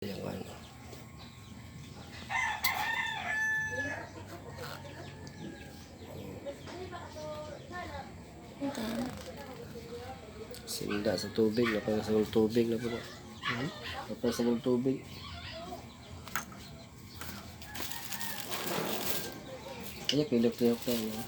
Yung ano. Sinda sa tubig, napasagol tubig na po. Napasagol tubig. Kaya kilok-kilok tayo. No?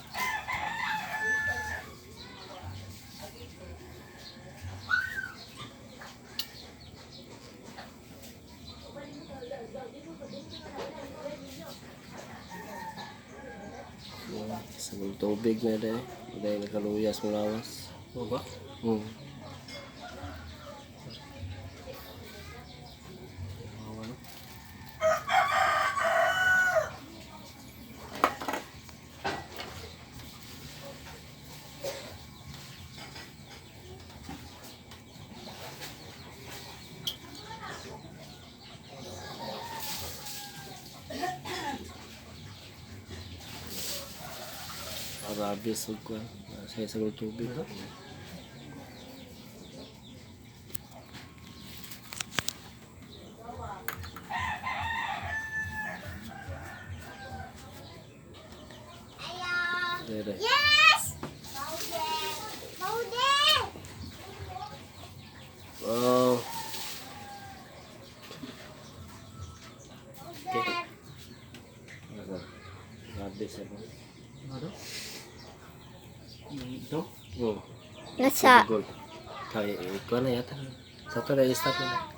Sagol tubig na dahil. Dahil nakaluyas mo lawas. Oo ba? Ano? Arabis o ko. Saya sagol tubig. Dede. Yes! Maude! Wow. Arabis ako. Ano? Ito? Nasa Gold. Kaya ikaw na yata. Sa to na i-stop na.